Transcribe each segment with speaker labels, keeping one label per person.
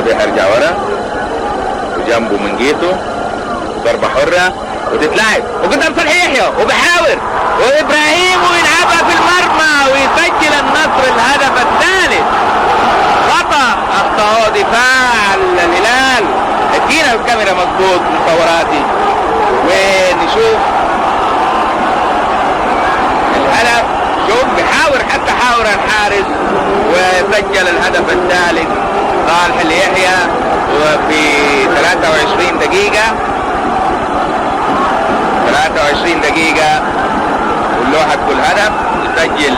Speaker 1: صالح ارجع ورا وجنبه من جيته ضربة حرة وتتلعب وقدام صالح يحيى وبحاول وابراهيم ويلعبها في المرمى ويسجل النصر الهدف الثالث. خطأ اخطأه دفاع الهلال. ادينا الكاميرا مظبوط مصوراتي ونشوف الهدف. شوف بحاول حتى حاول الحارس وسجل الهدف الثالث صالح اليحيى وفي 23 دقيقة 23 دقيقة واللوحة تقول هدف يسجل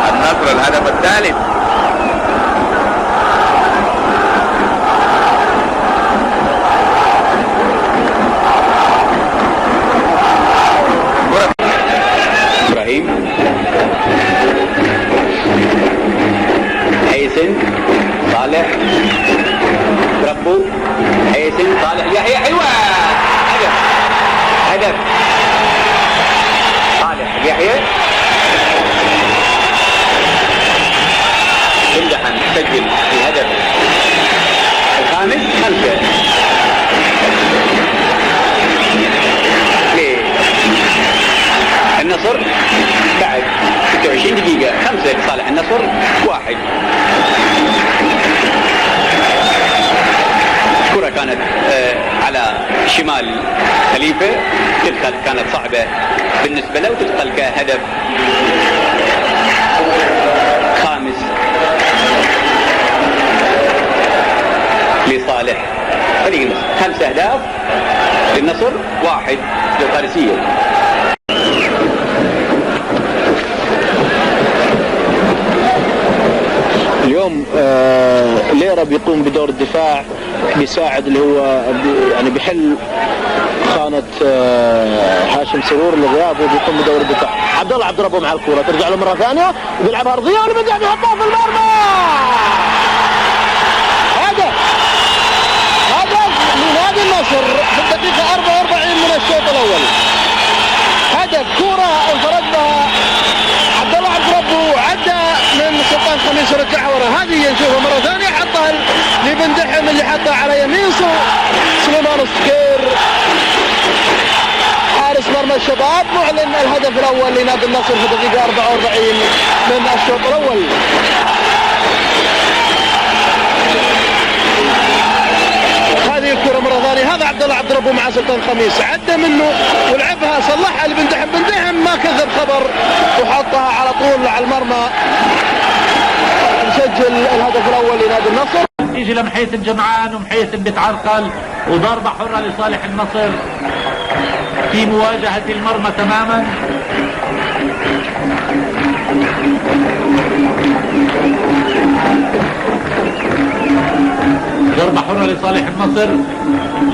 Speaker 1: النصر الهدف الثالث. إبراهيم حيسن صالح ربو حيسن صالح يحيى حلوة هدف هدف صالح يحيى امدحا سجل في هدف الخامس 5 النصر بعد 26 دقيقة 5 لصالح النصر 1. الكرة كانت على شمال خليفة تدخل كانت صعبة بالنسبة له وتدخل كهدف خامس لصالح فريق النصر. 5 أهداف للنصر 1 للقادسية.
Speaker 2: اليوم ليرة بيقوم بدور الدفاع بيساعد اللي هو يعني بيحل خانة حاشم سرور اللي غيابه بيقوم بدور الدفاع. عبد الله عبد ربه مع الكرة ترجع له مرة ثانية وبيلعب أرضية وبيرجع بيحطها في المرمى. هدف لنادي النصر في الدقيقة 44 من الشوط الأول. هدف كرة انفرد بها عبد الله عبد ربه وعدى من سلطان خميس ورجعها ورا. هذه نشوفها مرة ثانية حطها لبن دحم اللي حطها على يمين سليمان السكير حارس مرمى الشباب. معلن الهدف الأول لنادي النصر في الدقيقة 44 من الشوط الأول. هذه الكرة مرة ثانية هذا عبد الله عبد ربه مع سلطان خميس عدى منه ولعبها صلحها لبن دحم. بن دحم ما كذب خبر وحطها على طول على المرمى. مسجل الهدف الأول لنادي النصر.
Speaker 3: تيجي لمحيث جمعان ومحيث بتعرقل وضربة حرة لصالح النصر في مواجهة المرمى تماما. ضربة حرة لصالح النصر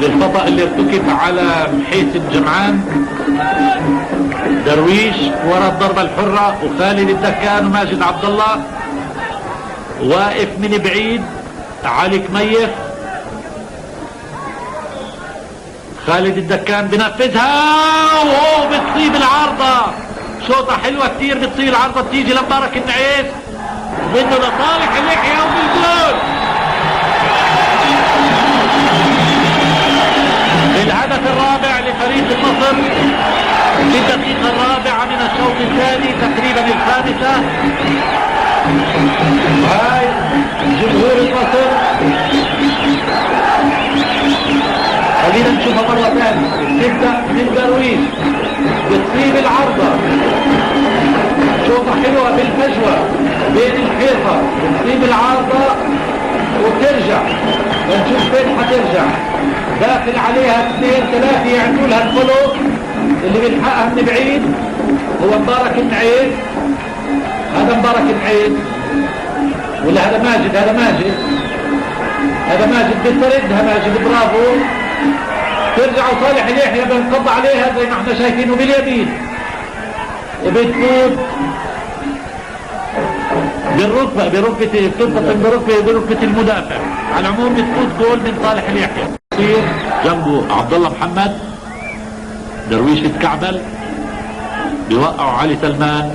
Speaker 3: للخطأ اللي ارتكب على محيث الجمعان. درويش ورا الضربة الحرة وخالد الدكان وماجد عبد الله واقف من بعيد. علي كميف خالد الدكان بنفذها وهو بتصيب العارضة. شوطة حلوة كتير بتصيب العارضة بتيجي لمبارك النعيس منه لصالح اليحيى وبالجول. الهدف الرابع لفريق النصر في الدقيقة الرابعة من الشوط الثاني تقريبا الخامسة. هاي جمهور النصر خلينا نشوفها مرة ثانية. تبدأ من درويش بتصيب العارضة شوطة حلوة بالفجوة بين الحيطة بتصيب العارضة وترجع ونشوف فين حترجع. داخل عليها 2-3 يعملوا لها الفولو اللي بيلحقها من بعيد هو مبارك النعيد. هذا مبارك النعيد ولا هذا ماجد؟ هذا ماجد بيطردها ماجد برافو. ترجع صالح اليحيى بينقض عليها زي ما احنا شايفينه باليمين وبتفوت بركبة المدافع. على العموم بتفوت جول من صالح اليحيى. يصير جنبه عبد الله محمد. درويش بتكعبل بيوقعوا علي سلمان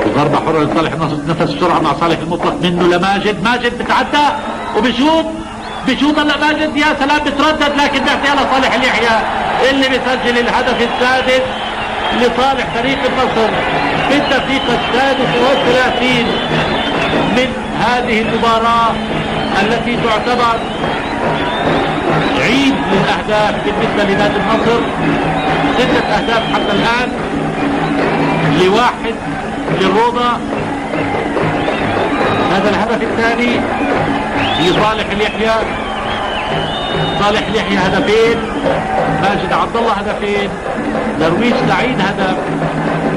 Speaker 3: وضربة حرة لصالح النصر، نفس بسرعة مع صالح المطلق منه لماجد، ماجد بتعدى وبشوط هلا ماجد، يا سلام بتردد لكن بيعطيها لصالح اليحيى اللي بيسجل الهدف السادس لصالح فريق النصر في الدقيقة 36 من هذه المباراة التي تعتبر عيد للأهداف بالنسبة لنادي النصر. 6 أهداف حتى الآن ل1 للروضة. هذا الهدف الثاني لصالح اليحيى، صالح اليحيى هدفين، ماجد عبد الله هدفين، درويش سعيد هدف،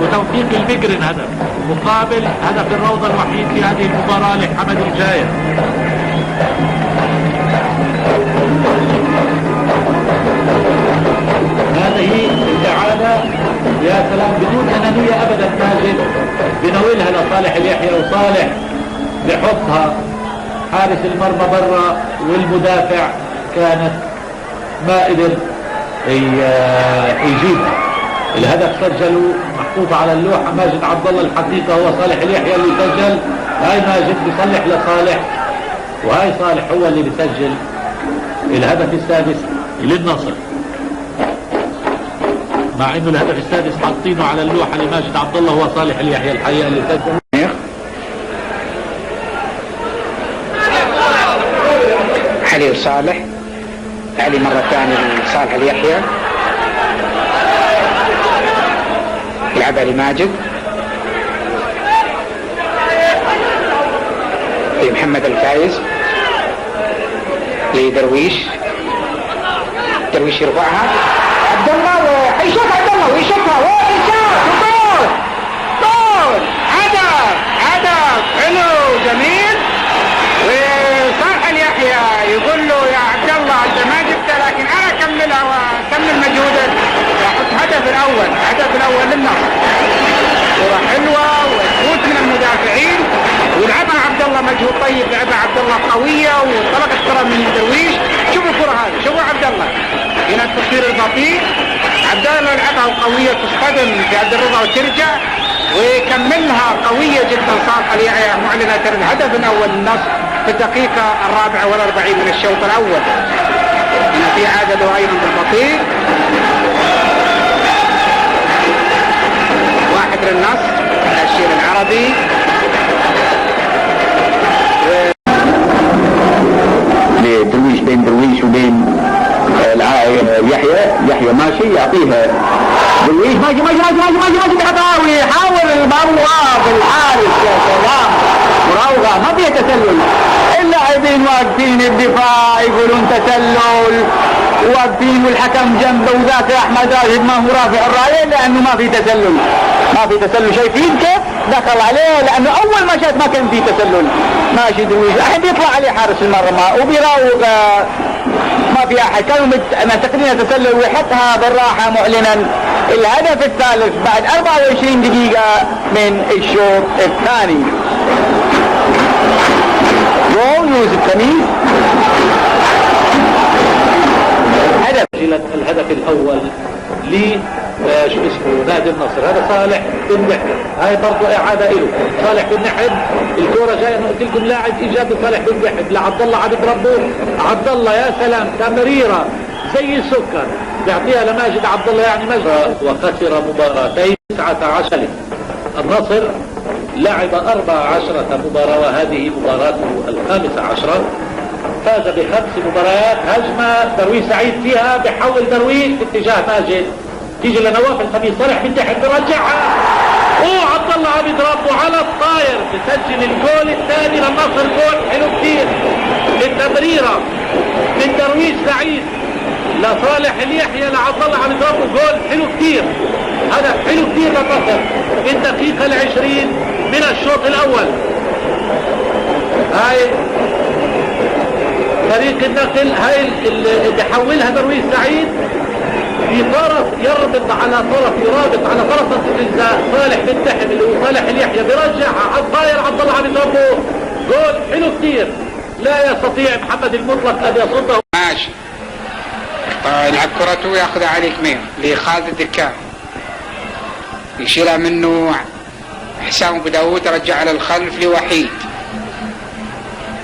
Speaker 3: وتوفيق البقرن هدف، مقابل هدف الروضة الوحيد في هذه المباراة لحمد الجاية. هذه الإعادة يا سلام بدون أنانية أبدا، ماجد بنولها لصالح اليحيى وصالح بحطها، حارس المرمى برا والمدافع كانت ما قدر يجيبها. الهدف سجلوا محطوط على اللوحة ماجد عبد الله، الحقيقة هو صالح اليحيى اللي سجل. هاي ماجد بيصلح لصالح، وهاي صالح هو اللي بيسجل الهدف السادس للنصر، مع انه الهدف السادس حاطينه على اللوحة لماجد عبد الله، هو صالح اليحيى الحقيقة اللي سجل.
Speaker 4: علي وصالح، علي مرة ثانية لصالح اليحيى، يلعبها لماجد لمحمد الفايز لدرويش، درويش يرفعها عبد الله ويشوف عبد الله ويشوفها ويشوف وجول، جول، هدف حلو جميل. وصالح اليحيى يقول له يا عبد الله انت ما جبتها لكن انا اكملها واكمل مجهودك واحط هدف الاول للنصر. كرة حلوة وتفوت من المدافعين ويلعبها عبد الله مجهود طيب، لعبها عبد الله قوية وطلقت كرة من درويش. شوفوا الكرة هذه، شوفوا عبد الله هنا التصوير البطيء، عبد الله لعبها قوية تصطدم في عبد الرضا وترجع ويكملها قوية جدا. صالح اليحيى معلنة الهدف الأول للنصر في الدقيقة 44 من الشوط الأول. هنا في عادة أيضا بالبطيء، 1 للنصر الشير العربي.
Speaker 1: درويش بين درويش وبين يحيى ماشي يعطيها درويش ماشي بخطاوي، يحاول المروغة بالحارس يا سلام، مراوغة ما فيها تسلل. اللاعبين واقفين الدفاع يقولون تسلل، واقفين والحكم جنبه وذاك احمد راشد ما هو رافع الرايه لانه ما في تسلل، شايفين كيف دخل عليه لانه اول ما شاف ما كان في تسلل. ماشي درويش احد يطلع عليه حارس المرمى وبيراوغ، ما في احد، كانوا معتقدين تسلل ويحطها بالراحه معلنا. الهدف الثالث بعد 24 دقيقه من الشوط الثاني. جول يوسف تميم، هدف الهدف الاول شو اسمه نادي النصر. هذا صالح بن نحن، هاي برضه اعاده له. صالح بن نحن الكوره جايه، انا قلت لكم لاعب ايجابي صالح بن نحن لعبد الله عبد ربه. عبد الله يا سلام تمريره زي السكر بيعطيها لماجد عبد الله، يعني مجرى. وخسر مباراتين 19. النصر لعب 14 مباراة وهذه مباراته 15. فاز ب5 مباريات. هجمة درويش سعيد فيها، بحول درويش باتجاه ماجد، تيجي لنواف الخميس، صالح من تحت برجعها، عبد الله عم يضربه على الطاير، بسجل الجول الثاني للنصر. جول حلو كثير، التمريرة من درويش سعيد لصالح اليحيى لعبد الله عم يضربه، جول حلو كثير، هدف حلو كثير للنصر في الدقيقة 20 من الشوط الأول. هاي فريق النقل، هاي اللي حولها درويش سعيد في طرف يربط على طرف، يرابط على طرف الجزاء. صالح بن تحم اللي هو صالح اليحيى بيرجعها على الطاير، عبد الله عم يضربه، جول حلو كثير، لا يستطيع محمد المطلق ان يصده.
Speaker 4: ماشي يلعب كرته وياخذها علي كمير لخالد الدكان، يشيلها منه حسام ابو داود رجع للخلف لوحيد.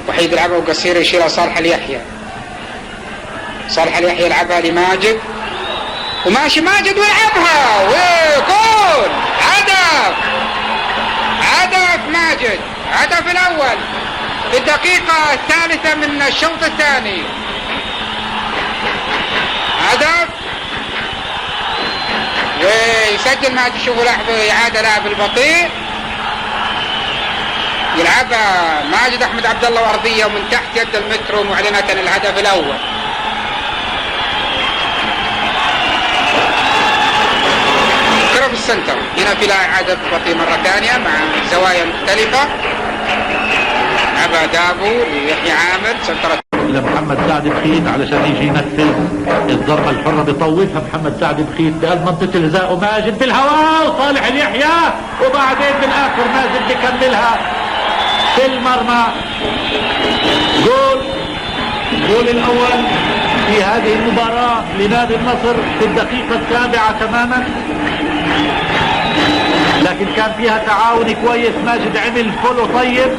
Speaker 4: وحيد يلعبها وقصير يشيلها صالح اليحيى. صالح اليحيى يلعبها لماجد وماشي ماجد ويلعبها وجول. هدف ماجد، هدف الاول في الدقيقة 3 من الشوط الثاني. هدف ويسجل ماجد. شوفوا لحظة إعادة لاعب البطيء يلعبها ماجد احمد عبد الله وارضية ومن تحت يد المترو معلنة الهدف الاول. كرة في السنتر. هنا في إعادة بطيء مرة ثانية مع زوايا مختلفة. لعبها دابو ليحيى عامر سنترة
Speaker 3: لمحمد سعد بخيت علشان يجي ينفذ الضربة الحرة. بيطوفها محمد سعد بخيت بقلب منطقة الجزاء وماجد بالهواء وصالح اليحيى وبعدين بالاخر ماجد بيكملها في المرمى. جول الاول في هذه المباراة لنادي النصر في الدقيقة 7 تماما، لكن كان فيها تعاون كويس. ماجد عمل فولو طيب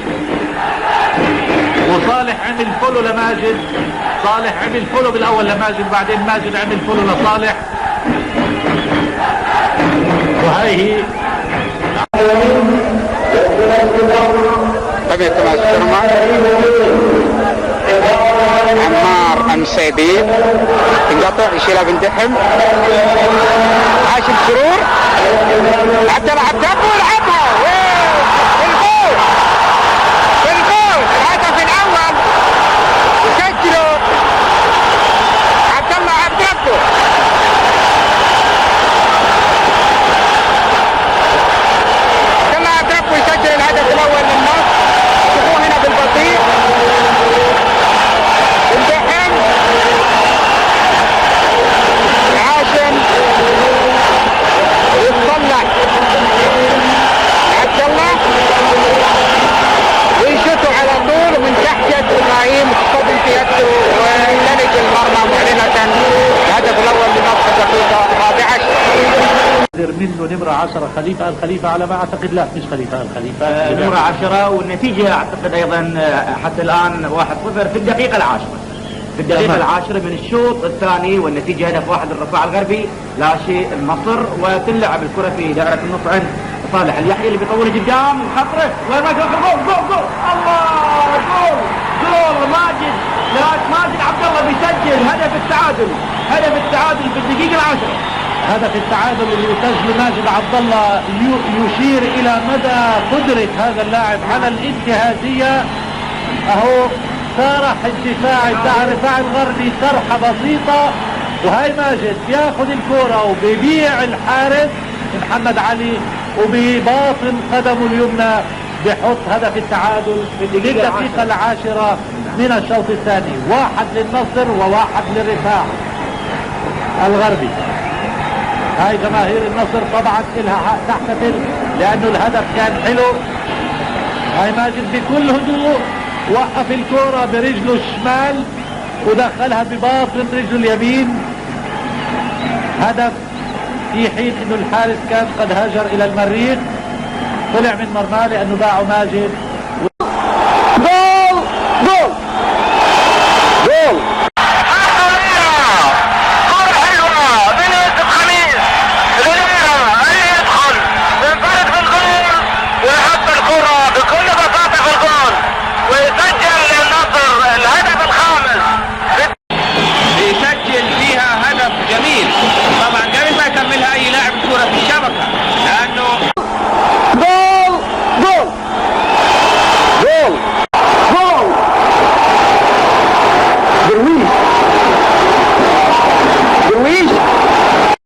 Speaker 3: وصالح عمل فولو لماجد. صالح عمل فولو بالاول لماجد بعدين ماجد عمل فولو لصالح. وهي هي
Speaker 4: عمار أمسيبي ينقطع يشيلها بن دحم. هاشم سرور عبد الله عبد الله يلعبها بالجول. الهدف الاول يسجله عبد الله عبد الله. يسجل الهدف الاول للنصر. شوفوه هنا بالبطيء الدحم هاشم يتصلح عبد الله ويشوته على طول ومن تحت يد ابراهيم تصطدم في يده ويلج المرمى معلنة الهدف الاول لنصر الدقيقة 14.
Speaker 3: منه نمرة 10 خليفة الخليفة على ما اعتقد. لا مش خليفة الخليفة
Speaker 5: نمرة 10 والنتيجة اعتقد ايضا حتى الان 1-0 في الدقيقة 10 في الدقيقة 10 من الشوط الثاني والنتيجة هدف واحد للرفاع الغربي لا شيء النصر. وتلعب الكرة في دائرة النص عند صالح اليحيى اللي بيطول قدام خطره وما جول الله جول ماجد عبد الله بيسجل هدف التعادل في الدقيقة 10.
Speaker 3: هدف التعادل اللي يسجله ماجد عبد الله يشير الى مدى قدرة هذا اللاعب على الانتهازية. اهو سارح الدفاع الغربي سرحة بسيطة وهي ماجد بياخذ الكرة وبيبيع الحارس محمد علي وبباطن قدمه اليمنى بحط هدف التعادل في الدقيقة 10 من الشوط الثاني. 1 للنصر و1 للرفاع الغربي. هاي جماهير النصر طبعا لها حق تحتفل لانه الهدف كان حلو. هاي ماجد بكل هدوء وقف الكرة برجله الشمال ودخلها بباطن رجله اليمين. هدف في حين انه الحارس كان قد هاجر الى المريخ طلع من مرماه لانه باعه ماجد